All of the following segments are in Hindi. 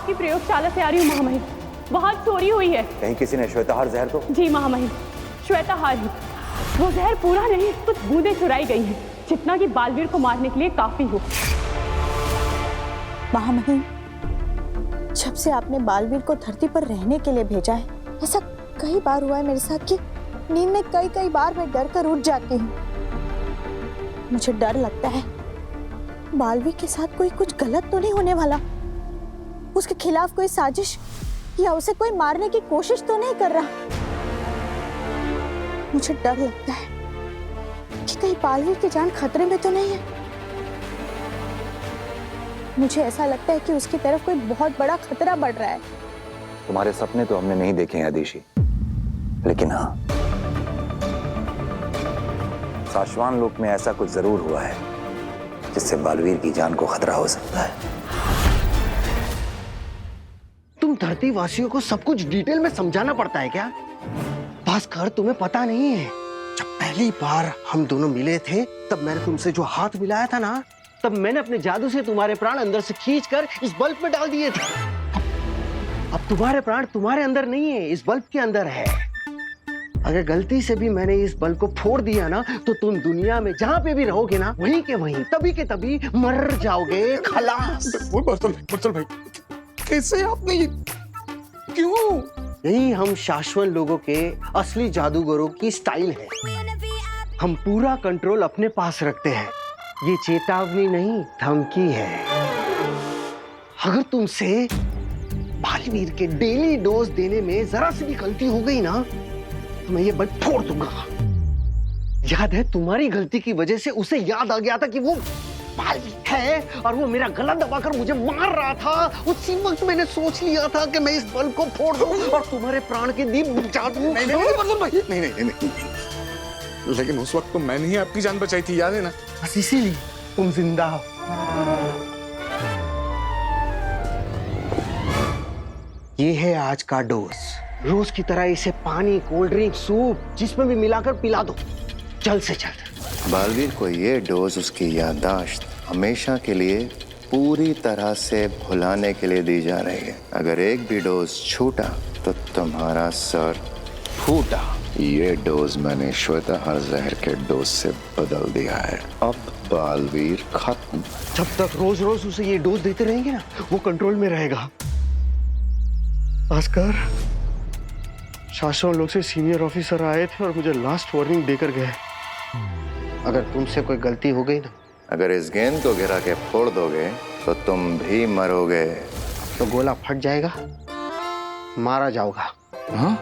आपकी प्रयोगशाला से आ रही हूँ महामहिम। वहाँ चोरी हुई है। कहीं किसी ने श्वेताहार जहर तो? जी महामहिम, श्वेताहार ही। वो जहर पूरा नहीं, कुछ बूंदें चुराई गई हैं, जितना कि बालवीर को मारने के लिए काफी हो। महामहिम, जब से आपने बालवीर को धरती पर रहने के लिए भेजा है, ऐसा कई बार हुआ है मेरे साथ कि नींद में कई बार मैं डर कर उठ जाती हूँ। मुझे डर लगता है बालवीर के साथ कोई कुछ गलत तो नहीं होने वाला, उसके खिलाफ कोई साजिश या उसे कोई मारने की कोशिश तो नहीं कर रहा। मुझे डर लगता है कि कहीं बालवीर की जान खतरे में तो नहीं है। मुझे ऐसा लगता है कि उसकी तरफ कोई बहुत बड़ा खतरा बढ़ रहा है। तुम्हारे सपने तो हमने नहीं देखे हैं आदिशी, लेकिन हाँ, शाश्वान लोक में ऐसा कुछ जरूर हुआ है जिससे बालवीर की जान को खतरा हो सकता है। तुम धरती वासियों को सब कुछ डिटेल में समझाना पड़ता है क्या? भास्कर, तुम्हें पता नहीं है, जब पहली बार हम दोनों मिले थे तब मैंने तुमसे जो हाथ मिलाया था ना, तब मैंने अपने जादू से तुम्हारे प्राण अंदर से खींचकर इस बल्ब में डाल दिए थे। अब तुम्हारे प्राण तुम्हारे अंदर नहीं है, इस बल्ब के अंदर है। अगर गलती से भी मैंने इस बल्ब को फोड़ दिया ना, तो तुम दुनिया में जहां पे भी रहोगे ना, वहीं के वहीं तभी के तभी मर जाओगे। खलास। बर्तल भाई, कैसे आपने ये, क्यों? यही हम शाश्वत लोगों के असली जादूगरों की स्टाइल है। हम पूरा कंट्रोल अपने पास रखते हैं। ये चेतावनी नहीं, धमकी है। अगर तुमसे बालवीर के डेली डोज देने में जरा सी भी गलती हो गई ना, तो मैं ये बल्ब फोड़ दूंगा। याद है, तुम्हारी गलती की वजह से उसे याद आ गया था कि वो बालवीर है और वो मेरा गला दबाकर मुझे मार रहा था। उसी वक्त मैंने सोच लिया था कि मैं इस बल्ब को फोड़ दूं और तुम्हारे प्राण के दीप बुझा दूं। नहीं, लेकिन उस वक्त तो मैंने ही आपकी जान बचाई थी, याद है ना? बस इसीलिए तुम जिंदा हो। ये है आज का डोज। रोज की तरह इसे पानी, कोल्ड ड्रिंक, सूप जिसमें भी मिलाकर पिला दो, जल्द से जल्द। बालवीर को ये डोज उसकी याददाश्त हमेशा के लिए पूरी तरह से भुलाने के लिए दी जा रही है। अगर एक भी डोज छूटा तो तुम्हारा सर फूटा। ये डोज मैंने श्वेताहार जहर के डोज से बदल दिया है। अब बालवीर खत्म। जब तक रोज रोज उसे ये डोज देते रहेंगे ना, वो कंट्रोल में रहेगा। भास्कर, शासन लोग से सीनियर ऑफिसर आए थे और मुझे लास्ट वार्निंग देकर गए। अगर तुमसे कोई गलती हो गई ना, अगर इस गेंद को गिरा के फोड़ दोगे तो तुम भी मरोगे। तो गोला फट जाएगा, मारा जाओगा। हाँ?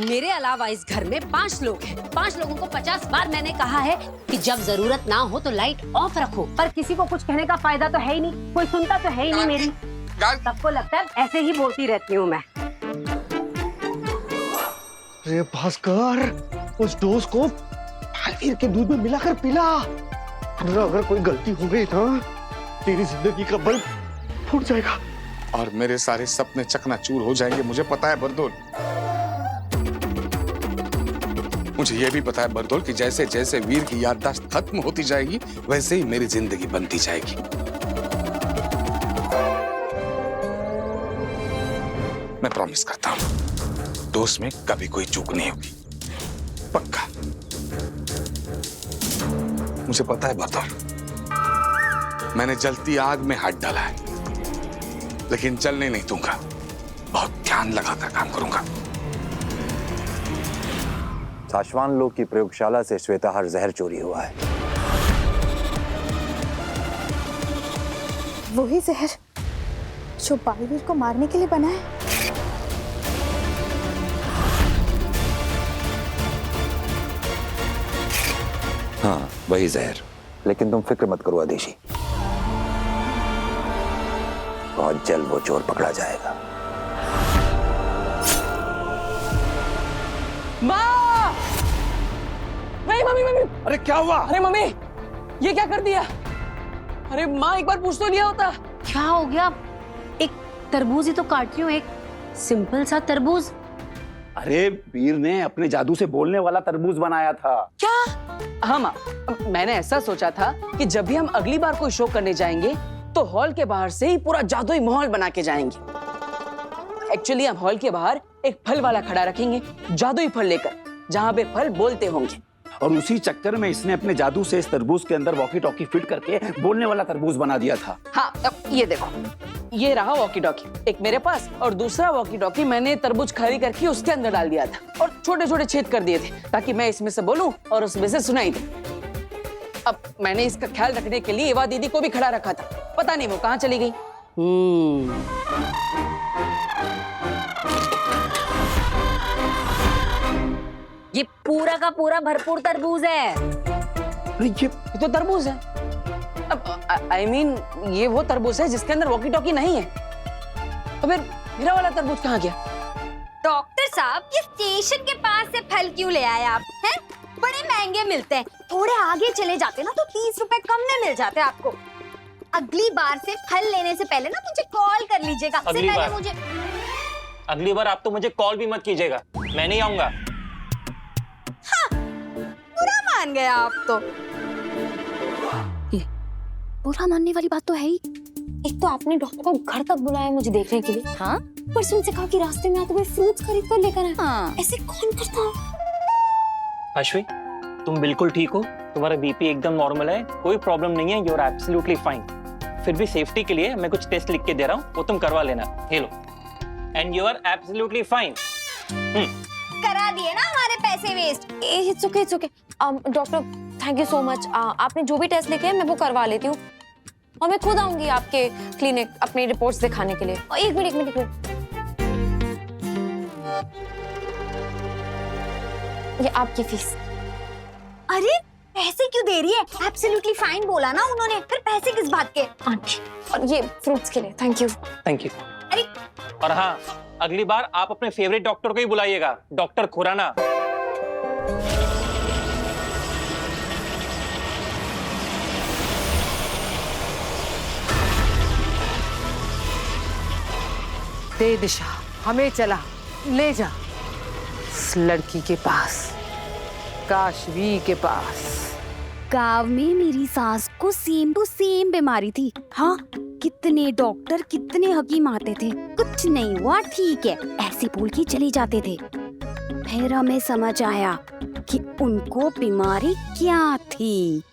मेरे अलावा इस घर में 5 लोग हैं। 5 लोगों को 50 बार मैंने कहा है कि जब जरूरत ना हो तो लाइट ऑफ रखो, पर किसी को कुछ कहने का फायदा तो है ही नहीं, कोई सुनता तो है ही नहीं मेरी। सबको लगता है ऐसे ही बोलती रहती हूँ मैं। अरे भास्कर, उस डोज को बालवीर के दूध में मिलाकर पिला। अगर कोई गलती हो गई ना, तेरी जिंदगी का बल्ब फूट जाएगा और मेरे सारे सपने चकनाचूर हो जाएंगे। मुझे पता है बरदोल, मुझे यह भी पता है बरदोल कि जैसे जैसे वीर की याददाश्त खत्म होती जाएगी, वैसे ही मेरी जिंदगी बनती जाएगी। मैं प्रॉमिस करता हूं, दोस्त में कभी कोई चूक नहीं होगी, पक्का। मुझे पता है बरदोल, मैंने जलती आग में हाथ डाला है, लेकिन जलने नहीं दूंगा। बहुत ध्यान लगाकर काम करूंगा। शाश्वान लोक की प्रयोगशाला से श्वेताहार जहर चोरी हुआ है। वही जहर जो बालवीर को मारने के लिए बना है। हाँ, वही जहर। लेकिन तुम फिक्र मत करो आदिशी, बहुत जल्द वो चोर पकड़ा जाएगा। माँ! नहीं मम्मी, मम्मी! अरे क्या हुआ? अरे मम्मी, ये क्या कर दिया? अरे माँ, एक बार पूछ तो लिया होता। क्या हो गया? एक तरबूज ही तो काट रही हूँ, एक सिंपल सा तरबूज। अरे वीर ने अपने जादू से बोलने वाला तरबूज बनाया था। क्या? हाँ माँ, मैंने ऐसा सोचा था कि जब भी हम अगली बार कोई शो करने जाएंगे तो हॉल के बाहर से ही पूरा जादुई माहौल बना के जाएंगे। एक्चुअली हम हॉल के बाहर एक फल वाला खड़ा रखेंगे, जादुई फल लेकर, जहाँ पे फल बोलते होंगे। और उसी चक्कर में इसने अपने जादू से इस तरबूज के अंदर वॉकी टॉकी फिट करके बोलने वाला तरबूज बना दिया था। हाँ, अब ये देखो, ये रहा वॉकी टॉकी, एक मेरे पास और दूसरा वॉकी टॉकी मैंने तरबूज खरी करके उसके अंदर डाल दिया था और छोटे छोटे छेद कर दिए थे ताकि मैं इसमें से बोलूं और उसमें से सुनाई दे। अब मैंने इसका ख्याल रखने के लिए एवा दीदी को भी खड़ा रखा था, पता नहीं वो कहाँ चली गई। ये पूरा का पूरा भरपूर तरबूज है। ये तो तरबूज है। अब I mean, ये वो तरबूज है जिसके अंदर वॉकी टॉकी नहीं है। तो फिर मेरा वाला तरबूज कहाँ गया? डॉक्टर साहब, ये स्टेशन के पास से फल क्यों ले आए आप? हैं? बड़े महंगे मिलते हैं, थोड़े आगे चले जाते ना तो 30 रुपए कम में मिल जाते आपको। अगली बार से फल लेने से पहले ना मुझे कॉल कर लीजिएगा। अगली बार आप तो मुझे कॉल भी मत कीजिएगा, मैं नहीं आऊंगा। हाँ, बुरा मान गया आप तो। बुरा मानने वाली बात तो है ही। एक तो आपने डॉक्टर को घर तक बुलाया मुझे देखने के लिए। हाँ? पर उनसे कहा कि रास्ते में आते हुए फ्रूट्स खरीद कर लेकर आए। हाँ। ऐसे कौन करता है? अश्वी, तुम बिल्कुल ठीक हो, तुम्हारा बीपी एकदम नॉर्मल है, कोई प्रॉब्लम नहीं है, यू आर एब्सोल्युटली फाइन। फिर भी सेफ्टी के लिए मैं कुछ टेस्ट लिख के दे रहा हूँ, वो तुम करवा लेना। ये लो, and you are absolutely fine. करा दिए ना हमारे पैसे waste. It's okay, it's okay. Doctor, thank you so much. आपने जो भी टेस्ट लिखे हैं मैं वो करवा लेती हूँ और मैं खुद आऊंगी आपके क्लिनिक अपनी रिपोर्ट्स दिखाने के लिए। एक मिनट। ये आपकी फीस। अरे पैसे क्यों दे रही है? एब्सोल्युटली फाइन बोला ना उन्होंने, फिर पैसे किस बात के? आंटी, और ये फ्रूट्स के लिए थैंक यू। Thank you. अरे और हाँ, अगली बार आप अपने फेवरेट डॉक्टर को ही बुलाइएगा, डॉक्टर खुराना। दे दिशा, हमें चला, ले जा इस लड़की के पास, काशवी के पास। गांव में मेरी सास को सेम टू सेम बीमारी थी। हाँ, कितने डॉक्टर कितने हकीम आते थे, कुछ नहीं हुआ, ठीक है ऐसे बोल के चले जाते थे। फिर हमें समझ आया कि उनको बीमारी क्या थी।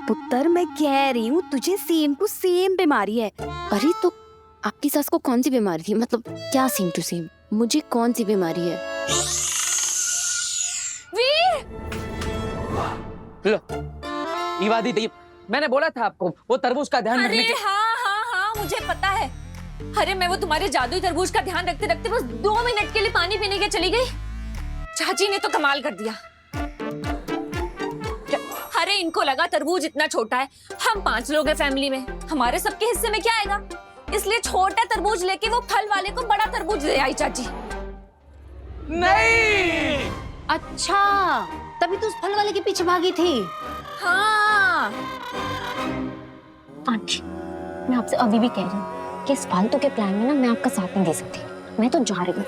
पुत्र, मैं कह रही हूँ तुझे सेम टू सेम बीमारी है। अरे तो आपकी सास को कौन सी बीमारी थी? मतलब क्या सेम टू सेम? मुझे कौन सी बीमारी है? लो, ईवा दीदी, मैंने बोला था आपको वो तरबूज का ध्यान रखने के। हाँ, मुझे पता है। अरे मैं वो तुम्हारे जादुई तरबूज का ध्यान रखते रखते बस 2 मिनट के लिए पानी पीने के चली गई। चाची ने तो कमाल कर दिया। अरे इनको लगा तरबूज इतना छोटा है, हम 5 लोग हैं फैमिली में, हमारे सबके हिस्से में क्या आएगा, इसलिए छोटा तरबूज लेके वो फल वाले को बड़ा तरबूज दे आई चाची। नहीं, अच्छा, तभी तो उस फल वाले के पीछे भागी थी। हाँ आंटी, मैं आपसे अभी भी कह रही हूँ कि इस फालतू के प्लान में ना मैं आपका साथ नहीं दे सकती। मैं तो जा रही हूँ।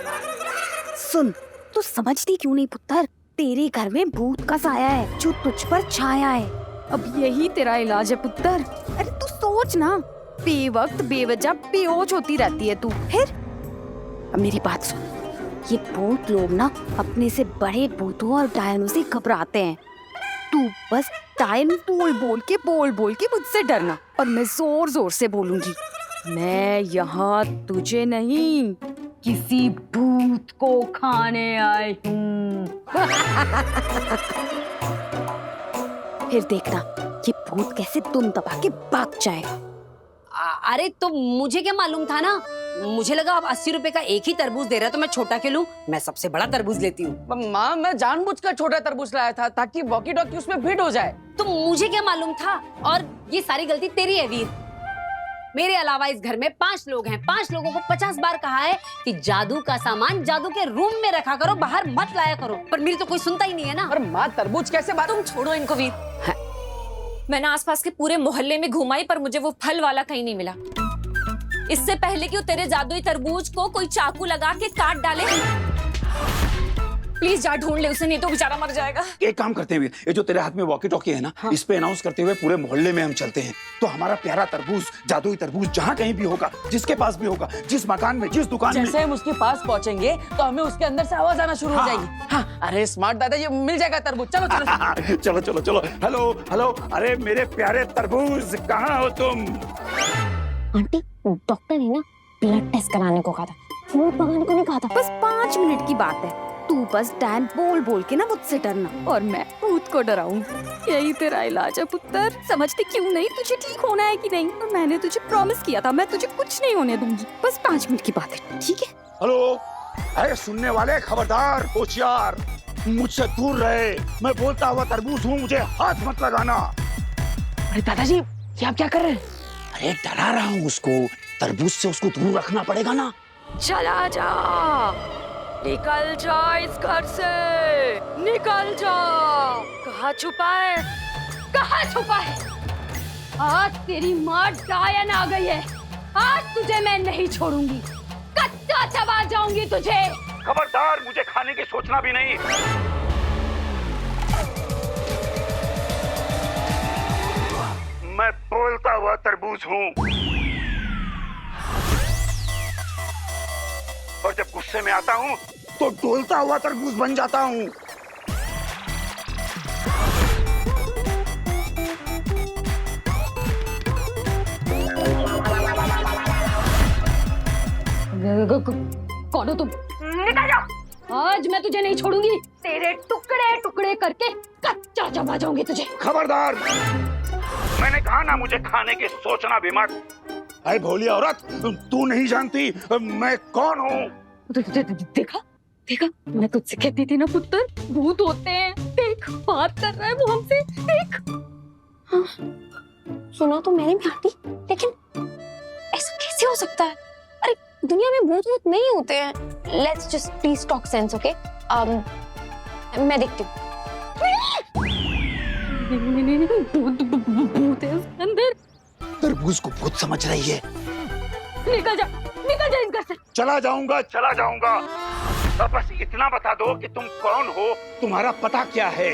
सुन, तू समझती क्यों नहीं पुत्र? तेरे घर में भूत का साया है जो तुझ पर छाया है। अब यही तेरा इलाज है पुत्र। अरे तू सोच ना, बेवक्त बेवजह बेहोश होती रहती है तू। फिर अब मेरी बात सुन, ये भूत लोग ना अपने से बड़े भूतों और डायनों से घबराते हैं। तू बस डायन बोल बोल के मुझसे डरना, और मैं जोर जोर से बोलूंगी, मैं यहाँ तुझे नहीं किसी भूत को खाने आई हूँ। फिर देखना ये भूत कैसे तुम दबा के भाग जाएगा। अरे तो मुझे क्या मालूम था ना, मुझे लगा आप 80 रुपए का एक ही तरबूज दे रहा है तो मैं छोटा क्यों लूं? मैं सबसे बड़ा तरबूज लेती हूँ। माँ, मैं जानबूझकर छोटा तरबूज लाया था ताकि वॉकी टॉकी उसमें फिट हो जाए। तो मुझे क्या मालूम था? और ये सारी गलती तेरी है वीर। मेरे अलावा इस घर में 5 लोग हैं, 5 लोगों को 50 बार कहा है कि जादू का सामान जादू के रूम में रखा करो, बाहर मत लाया करो, पर मेरी तो कोई सुनता ही नहीं है ना। और माँ, तरबूज कैसे बात? तुम छोड़ो इनको वीर। मैंने आसपास के पूरे मोहल्ले में घुमाई पर मुझे वो फल वाला कहीं नहीं मिला। इससे पहले कि वो तेरे जादुई तरबूज को कोई चाकू लगा के काट डाले, प्लीज जा ढूंढ ले उसे, नहीं तो बेचारा मर जाएगा। एक काम करते हैं, ये जो तेरे हाथ में वॉकी टॉकी है ना, इस पे अनाउंस करते हुए पूरे मोहल्ले में हम चलते हैं, तो हमारा प्यारा तरबूज, जादुई तरबूज जहाँ कहीं भी होगा, जिसके पास भी होगा, जिस मकान में, जिस दुकान में, जैसे हम उसके पास पहुंचेंगे तो हमें उसके अंदर से आवाज आना शुरू हो जाएगी। हाँ, अरे स्मार्ट दादाजी, मिल जाएगा तरबूज। चलो चलो चलो चलो चलो। हेलो हेलो, अरे मेरे प्यारे तरबूज, कहाँ हो तुम? आंटी, डॉक्टर ने ना ब्लड टेस्ट कराने को कहा था, फूड पकाने को नहीं कहा था। बस 5 मिनट की बात है, तू बस डैन बोल बोल के ना मुझसे डरना और मैं भूत को डराऊंगी। यही तेरा इलाज है पुत्र। समझती क्यों नहीं? तुझे ठीक होना है कि नहीं? और मैंने तुझे प्रॉमिस किया था मैं तुझे कुछ नहीं होने दूंगी। बस 5 मिनट की बात है, ठीक है? हेलो, अरे सुनने वाले खबरदार, होशियार, मुझसे दूर रहे। मैं बोलता हुआ तरबूज हूँ, मुझे हाथ मत लगाना। अरे दादाजी, ये आप क्या कर रहे हैं? अरे डरा रहा हूँ उसको, तरबूज से उसको दूर रखना पड़ेगा ना। चला जा, निकल जा इस घर से, निकल जा। कहाँ छुपा है? कहाँ छुपा है? आज तेरी माँ डायन आ गई है, आज तुझे मैं नहीं छोड़ूंगी, कच्चा चबा जाऊंगी तुझे। खबरदार, मुझे खाने की सोचना भी नहीं। मैं बोलता हुआ तरबूज हूँ, और जब गुस्से में आता हूँ तो डोलता हुआ तरबूज बन जाता हूँ। कौन हो तुम? निकल जाओ, आज मैं तुझे नहीं छोड़ूंगी, तेरे टुकड़े टुकड़े करके कच्चा चबा जाऊंगी तुझे। खबरदार, मैंने कहा ना मुझे खाने की सोचना भी मत। अरे भोली औरत, तू नहीं जानती मैं कौन हूँ। देखा देखा, मैं तुझसे कहती थी ना पुत्र, भूत होते हैं। देख, बात कर रहा है वो हमसे, देख। हाँ, सुना तो मैंने भी आंटी, लेकिन ऐसा कैसे हो सकता है? अरे दुनिया में भूत वूत नहीं होते हैं। Let's just please talk sense, okay? मैं देखती हूँ। भूत है उसके अंदर। तरबूज को भूत समझ रही है। निकल जा इस घर से। चला जाऊंगा, चला जाऊंगा। अब बस इतना बता दो कि तुम कौन हो, तुम्हारा पता क्या है।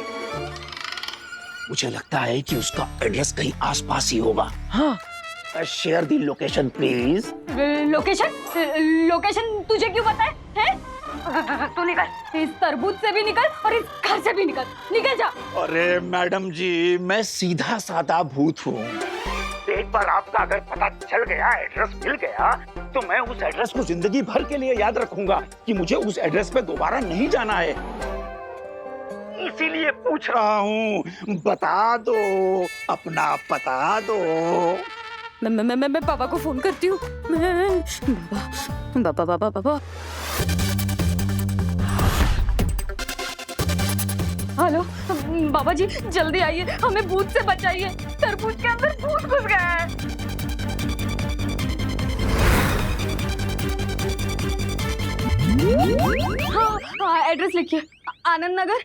मुझे लगता है कि उसका एड्रेस कहीं आसपास ही होगा। हाँ, share the location please. Location तुझे क्यों पता है? तू निकल, इस तरबूज से भी निकल और इस घर से भी निकल जा। अरे मैडम जी, मैं सीधा साधा भूत हूँ। एक बार आपका अगर पता चल गया, एड्रेस मिल गया, तो मैं उस एड्रेस को जिंदगी भर के लिए याद रखूंगा कि मुझे उस एड्रेस पे दोबारा नहीं जाना है। इसीलिए पूछ रहा हूँ, बता दो, अपना बता दो। मैं पापा को फोन करती हूँ। पापा। हेलो बाबा जी, जल्दी आइए, हमें भूत से बचाइए, तरबूज के अंदर भूत घुस गया है। हाँ, एड्रेस लिखिए, आनंद नगर,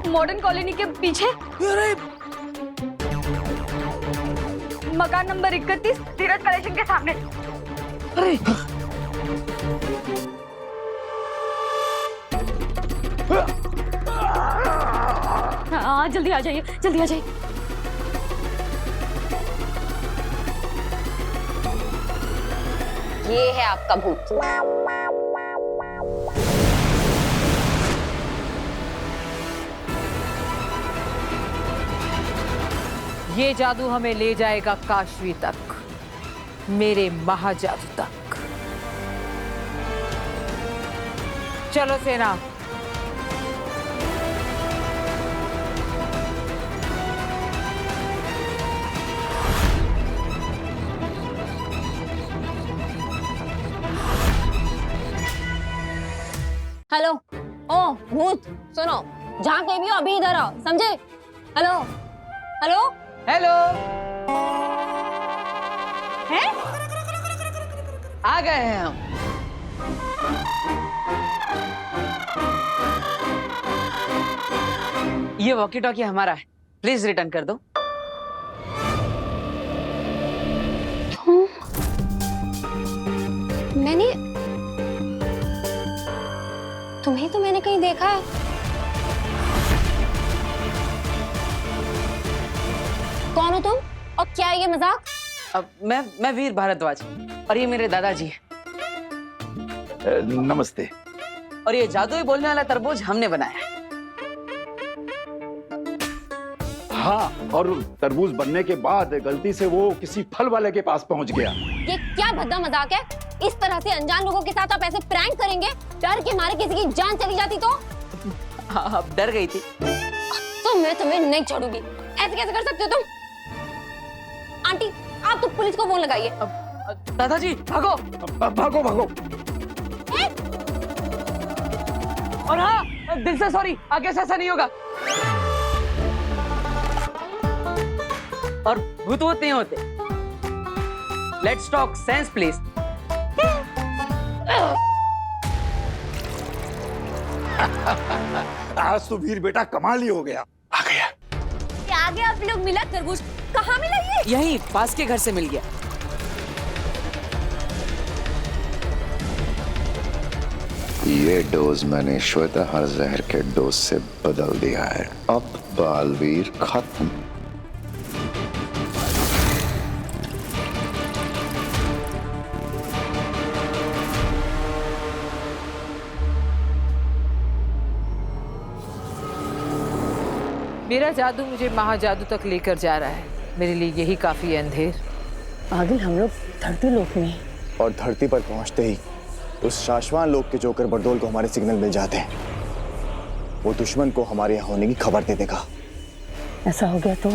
मॉडर्न कॉलोनी के पीछे, मकान नंबर 31, धीरज कलेक्शन के सामने। अरे हाँ, जल्दी आ जाइए, जल्दी आ जाइए। ये है आपका भूत। ये जादू हमें ले जाएगा काशवी तक, मेरे महाजादू तक। चलो सेना। हेलो, ओ भूत, सुनो, जहाँ कहीं भी हो अभी इधर आओ, समझे? हेलो हेलो हेलो, हैं? आ गए हैं हम। ये वॉकी टॉकी हमारा है, प्लीज रिटर्न कर दो। मैंने तुम्हें तो मैंने कहीं देखा है। कौन हो तुम और क्या है ये मजाक? अब मैं वीर भारद्वाज और ये मेरे दादाजी हैं। नमस्ते। और ये जादुई बोलने वाला तरबूज हमने बनाया है। हाँ, और तरबूज बनने के बाद गलती से वो किसी फल वाले के पास पहुंच गया। ये क्या भद्दा मजाक है? इस तरह से अनजान लोगों के साथ आप ऐसे प्रैंक करेंगे? डर के मारे किसी की जान चली जाती तो? हाँ, डर गई थी। तो मैं तुम्हें नहीं छोड़ूंगी। ऐसे कैसे कर सकते हो तुम? आंटी, आप तो पुलिस को फोन लगाइए। दादाजी भागो भागो भागो। और हाँ, दिल से सॉरी, आगे से ऐसा नहीं होगा। और भूत वूत नहीं होते। Let's talk sense please. आज तो वीर बेटा कमाल ही हो गया। आ गया। आगे आप लोग मिला तरबूज, कहाँ मिला ये? यहीं पास के घर से मिल गया। ये डोज मैंने श्वेताहार जहर के डोज से बदल दिया है। अब बालवीर खत्म। मेरा जादू मुझे महाजादू तक लेकर जा रहा है। मेरे लिए यही काफी है अंधेर। पागल, हम लोग धरती लोक में हैं। और धरती पर पहुंचते ही उस शाश्वान लोक के जोकर बरदोल को हमारे सिग्नल मिल जाते हैं। वो दुश्मन को हमारे यहाँ होने की खबर दे देगा। ऐसा हो गया तो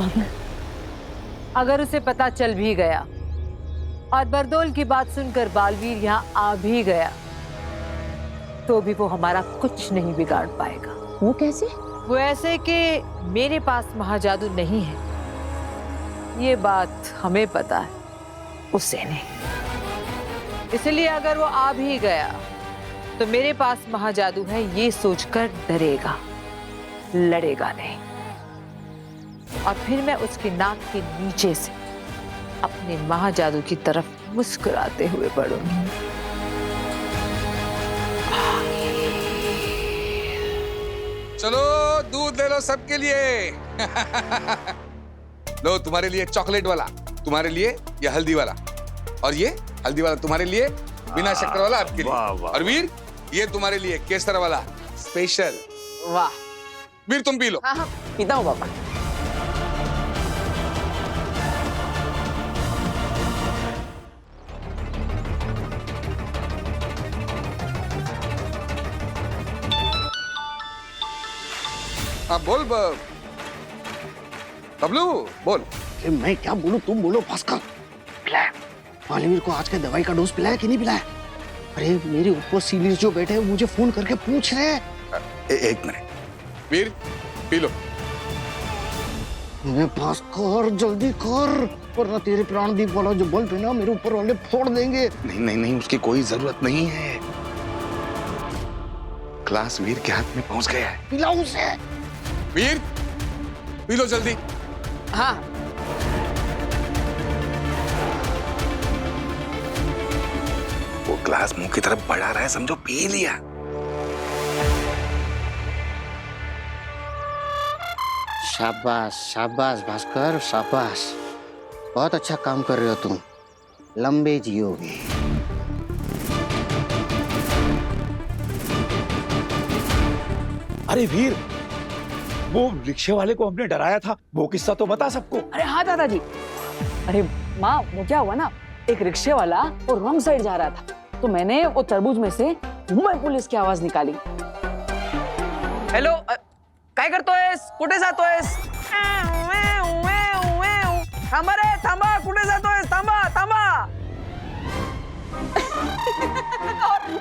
अगर उसे पता चल भी गया और बरदोल की बात सुनकर बालवीर यहाँ आ भी गया तो भी वो हमारा कुछ नहीं बिगाड़ पाएगा। वो कैसे? वो ऐसे कि मेरे पास महाजादू नहीं है, ये बात हमें पता है, उसे नहीं। इसलिए अगर वो आ भी गया तो मेरे पास महाजादू है ये सोचकर डरेगा, लड़ेगा नहीं। और फिर मैं उसके नाक के नीचे से अपने महाजादू की तरफ मुस्कुराते हुए बढ़ूंगी। चलो दूध ले लो सबके लिए। लो तुम्हारे लिए चॉकलेट वाला, तुम्हारे लिए ये हल्दी वाला, और ये हल्दी वाला तुम्हारे लिए बिना शक्कर वाला आपके लिए। और वीर ये तुम्हारे लिए केसर वाला स्पेशल। वाह वीर तुम पी लो। हाँ पीता हूँ पापा। हाँ बोल बबलू बोल। मैं क्या बोलूं, तुम बोलो। भास्कर पिलाया बालवीर को आज के दवाई का डोज पिलाया कि नहीं पिलाया? अरे मेरे ऊपर सीनियर जो बैठे हैं मुझे फोन करके पूछ रहे हैं। एक मिनट वीर पी लो। भास्कर जल्दी कर, वरना तेरे प्राणदीप वाला जो बल्ब है ना मेरे ऊपर वाले फोड़ देंगे। नहीं नहीं नहीं, उसकी कोई जरूरत नहीं है। ग्लास वीर के हाथ में पहुंच गया है। पिलाओ उसे। वीर पी लो जल्दी। हाँ वो ग्लास मुंह की तरफ बढ़ा रहा है, समझो पी लिया। शाबाश शाबाश भास्कर शाबाश, बहुत अच्छा काम कर रहे हो तुम। लंबे जियोगे। अरे वीर, वो रिक्शे वाले को हमने डराया था, वो किस्सा तो बता सबको। अरे हाँ दादाजी। अरे माँ वो क्या हुआ ना, एक रिक्शे वाला वो रॉन्ग साइड जा रहा था, तो मैंने वो तरबूज में से मुंबई पुलिस की आवाज निकाली। हॅलो काय करतोयस, कुठे जातोयस? थांबा रे थांबा, कुठे जातोयस, थांबा थांबा।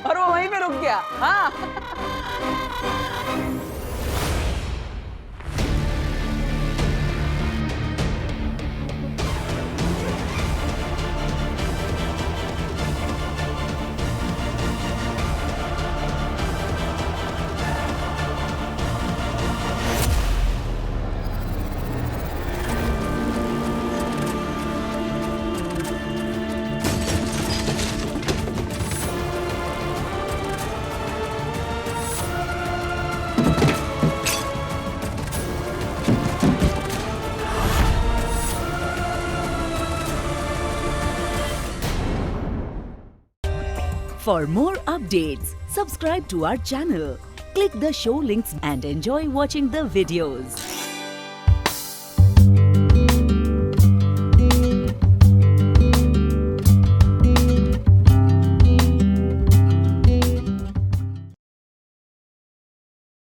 और वो वहीं पे रुक गया। हाँ For more updates, subscribe to our channel, click the show links and enjoy watching the videos.